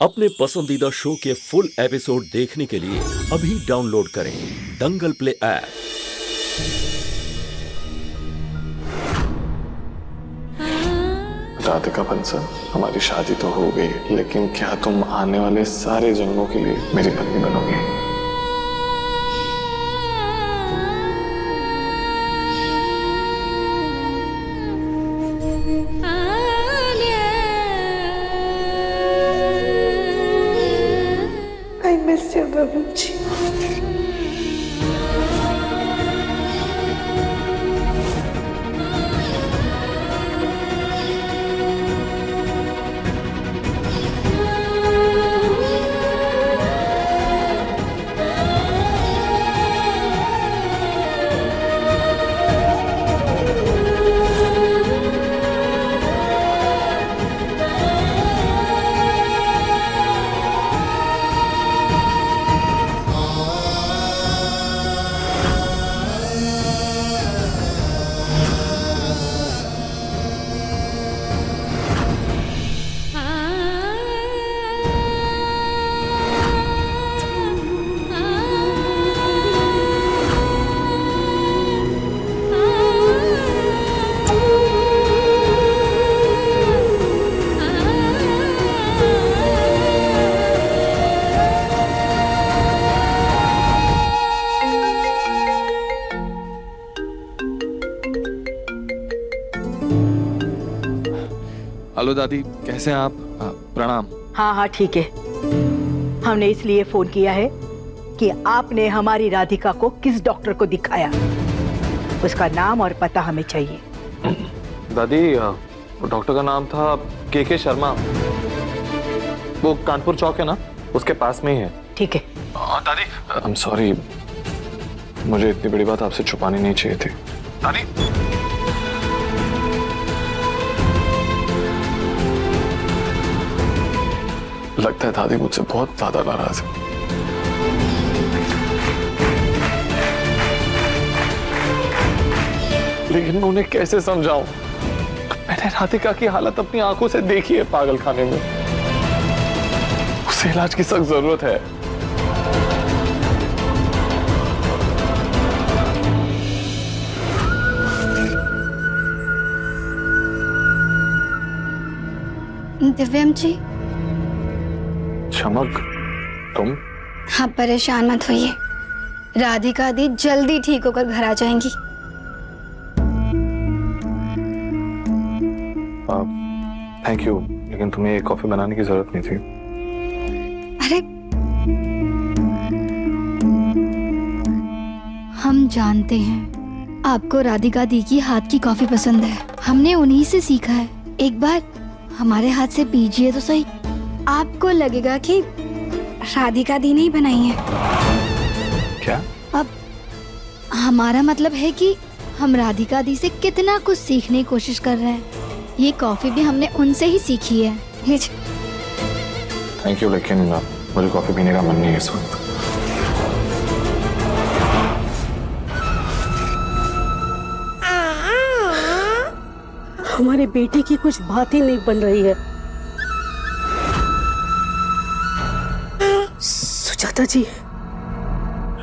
अपने पसंदीदा शो के फुल एपिसोड देखने के लिए अभी डाउनलोड करें दंगल प्ले ऐप। राधिका बंसल, हमारी शादी तो हो गई, लेकिन क्या तुम आने वाले सारे जन्मों के लिए मेरी पत्नी बनोगी? I miss you, Babuji. Hello दादी, कैसे हैं आप? प्रणाम। हाँ हाँ ठीक है। हमने इसलिए फोन किया है कि आपने हमारी राधिका को किस डॉक्टर को दिखाया, उसका नाम और पता हमें चाहिए। दादी, डॉक्टर का नाम था के शर्मा, वो कानपुर चौक है ना, उसके पास में ही है। ठीक है। दादी, आई एम सॉरी, मुझे इतनी बड़ी बात आपसे छुपानी नहीं चाहिए थी। दादी, लगता है दादी मुझसे बहुत ज्यादा नाराज है। लेकिन उन्हें कैसे समझाऊं? मैंने राधिका की हालत अपनी आंखों से देखी है पागल खाने में। उसे इलाज की सख्त जरूरत है। दिव्यम जी। चमक, तुम? हाँ, परेशान मत होइए, राधिका दी जल्दी ठीक होकर घर आ जाएंगी। थैंक यू, लेकिन तुम्हें ये कॉफी बनाने की जरूरत नहीं थी। अरे, हम जानते हैं आपको राधिका दी की हाथ की कॉफी पसंद है, हमने उन्हीं से सीखा है। एक बार हमारे हाथ से पीजिए तो सही, आपको लगेगा कि राधिका दी ने ही बनाई है। क्या? अब हमारा मतलब है कि हम राधिका दी से कितना कुछ सीखने की कोशिश कर रहे हैं। ये कॉफी भी हमने उनसे ही सीखी है। थैंक यू, लेकिन मुझे कॉफी पीने का मन नहीं है इस वक्त। हमारे बेटे की कुछ बात ही नहीं बन रही है। सुजाता जी,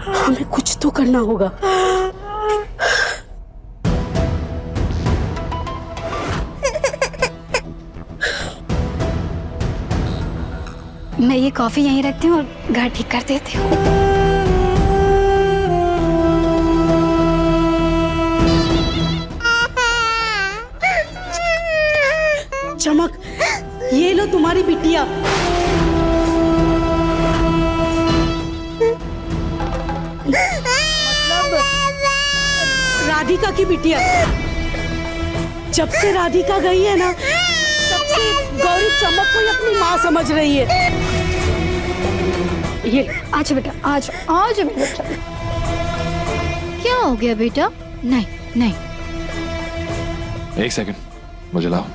हमें कुछ तो करना होगा। मैं ये कॉफी यहीं रखती हूँ और घर ठीक कर देती हूँ। चमक, ये लो तुम्हारी बिटिया। मतलब राधिका की बिटिया। जब से राधिका गई है ना, तब से गौरी चमक को ही अपनी माँ समझ रही है। ये आज बेटा, आज आज बेटा। क्या हो गया बेटा? नहीं नहीं, एक सेकंड, मुझे लाओ।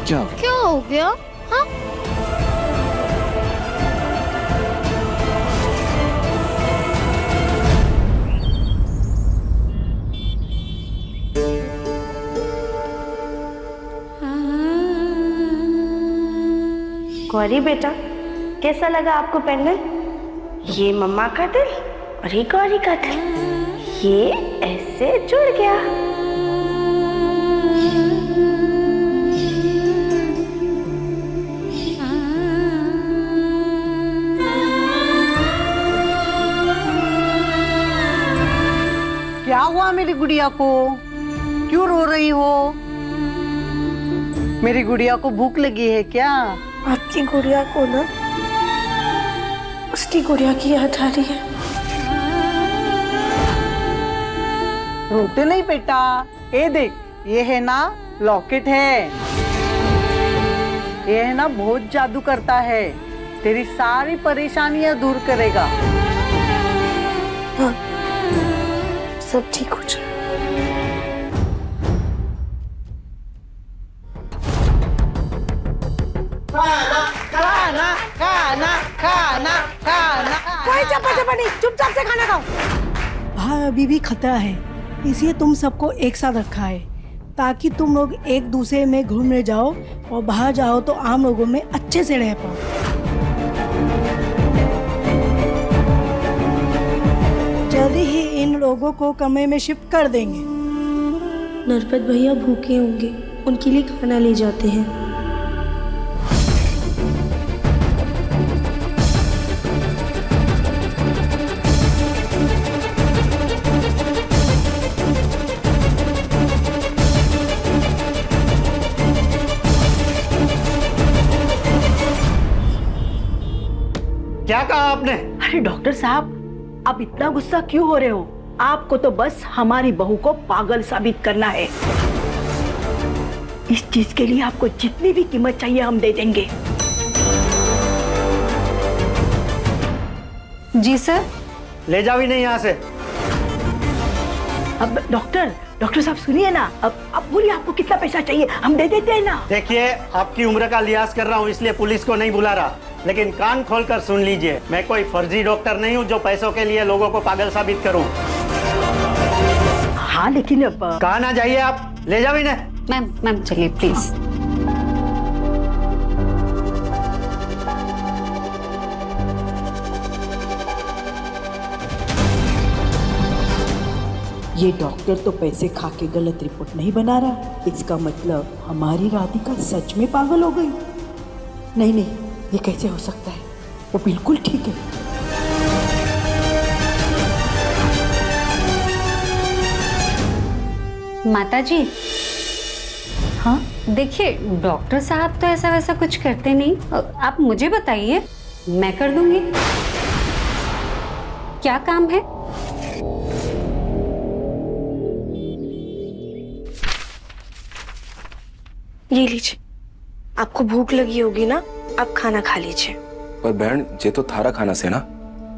क्या क्या हो गया? हाँ, गौरी बेटा, कैसा लगा आपको पेंडल? ये मम्मा का दिल और ये गौरी का दिल, ये ऐसे जुड़ गया। क्या हुआ मेरी गुड़िया को? क्यों रो रही हो? मेरी गुड़िया को भूख लगी है क्या? आपकी गुड़िया को ना उसकी गुड़िया की याद आ रही है। रोते नहीं बेटा, ये देख, ये है ना लॉकेट है, ये है ना बहुत जादू करता है, तेरी सारी परेशानियां दूर करेगा। हाँ, सब ठीक हो जाए। खाना खाना खाना खाना, कोई चप्पा नहीं, चुपचाप से खाना खाओ। बाहर अभी भी खतरा है, इसलिए तुम सबको एक साथ रखा है ताकि तुम लोग एक दूसरे में घूमने जाओ और बाहर जाओ तो आम लोगों में अच्छे से रह पाओ। जल्दी ही इन लोगों को कमरे में शिफ्ट कर देंगे। नरपत भैया भूखे होंगे, उनके लिए खाना ले जाते हैं। क्या कहा आपने? अरे डॉक्टर साहब, आप इतना गुस्सा क्यों हो रहे हो? आपको तो बस हमारी बहू को पागल साबित करना है। इस चीज के लिए आपको जितनी भी कीमत चाहिए हम दे देंगे। जी सर। ले जाओ इन्हें यहाँ से। अब डॉक्टर साहब सुनिए ना, अब बोलिए आपको कितना पैसा चाहिए, हम दे देते हैं ना। देखिए, आपकी उम्र का लिहाज कर रहा हूँ, इसलिए पुलिस को नहीं बुला रहा, लेकिन कान खोलकर सुन लीजिए, मैं कोई फर्जी डॉक्टर नहीं हूँ जो पैसों के लिए लोगों को पागल साबित करूँ। हाँ लेकिन अब कहाँ ना जाइए आप, ले जाओ इन्हें। मैम चलिए प्लीज। ये डॉक्टर तो पैसे खा के गलत रिपोर्ट नहीं बना रहा, इसका मतलब हमारी राधिका सच में पागल हो गई। नहीं, ये कैसे हो सकता है? वो बिल्कुल ठीक है। माताजी, हाँ देखिए, डॉक्टर साहब तो ऐसा वैसा कुछ करते नहीं, आप मुझे बताइए, मैं कर दूंगी। क्या काम है? ये लीजिए, आपको भूख लगी होगी ना, आप खाना खा लीजिए। पर बहन, ये तो थारा खाना से ना,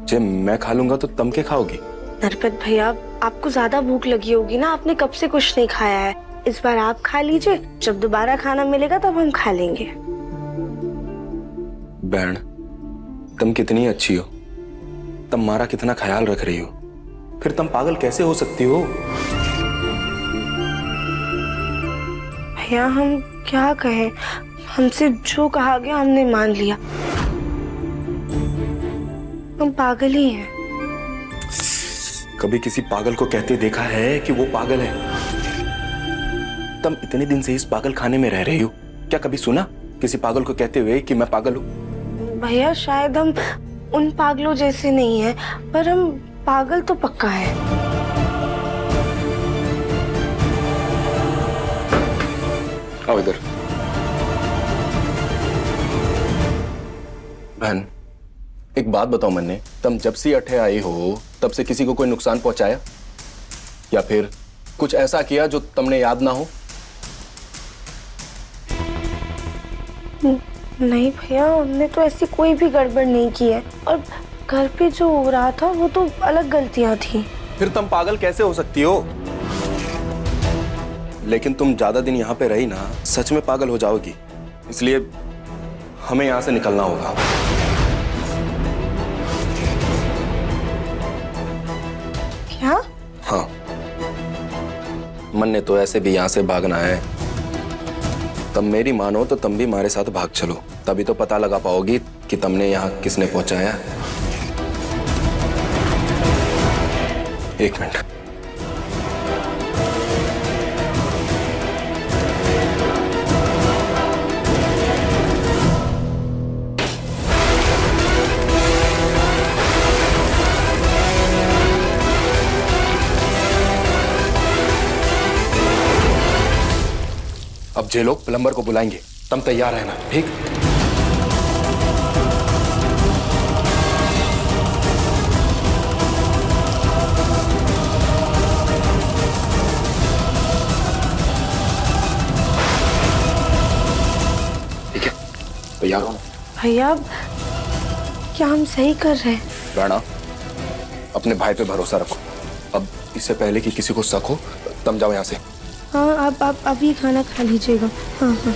जे मैं खा लूंगा तो तुम क्या खाओगी? नरपत भैया, आपको ज्यादा भूख लगी होगी ना, आपने कब से कुछ नहीं खाया है, इस बार आप खा लीजिए, जब दोबारा खाना मिलेगा तब हम खा लेंगे। बहन, तुम कितनी अच्छी हो, तुम हमारा कितना ख्याल रख रही हो, फिर तुम पागल कैसे हो सकती हो? भैया हम क्या कहें, हमसे जो कहा गया हमने मान लिया, हम पागल ही हैं। कभी किसी पागल को कहते देखा है कि वो पागल है? तुम इतने दिन से इस पागल खाने में रह रही हो, क्या कभी सुना किसी पागल को कहते हुए कि मैं पागल हूँ? भैया शायद हम उन पागलों जैसे नहीं हैं, पर हम पागल तो पक्का है। आओ इधर। बहन, एक बात बताओ मन्ने, तुम जब से अठे आई हो तब से किसी को कोई नुकसान पहुंचाया या फिर कुछ ऐसा किया जो तुमने याद ना हो? नहीं भैया, हमने तो ऐसी कोई भी गड़बड़ नहीं की है, और घर पे जो हो रहा था वो तो अलग गलतियां थी। फिर तुम पागल कैसे हो सकती हो? लेकिन तुम ज्यादा दिन यहाँ पे रही ना, सच में पागल हो जाओगी, इसलिए हमें यहाँ से निकलना होगा। क्या? हाँ, मन ने तो ऐसे भी यहाँ से भागना है, तुम मेरी मानो तो तुम भी हमारे साथ भाग चलो, तभी तो पता लगा पाओगी कि तुमने यहाँ किसने पहुंचाया। एक मिनट। अब जे लोग प्लम्बर को बुलाएंगे, तुम तैयार रहना, ठीक? ठीक है, तैयार हो? भैया क्या हम सही कर रहे हैं? राणा, अपने भाई पे भरोसा रखो। अब इससे पहले कि किसी को शक हो, तुम जाओ यहाँ से। हाँ, आप अभी खाना खा लीजिएगा। हाँ हाँ।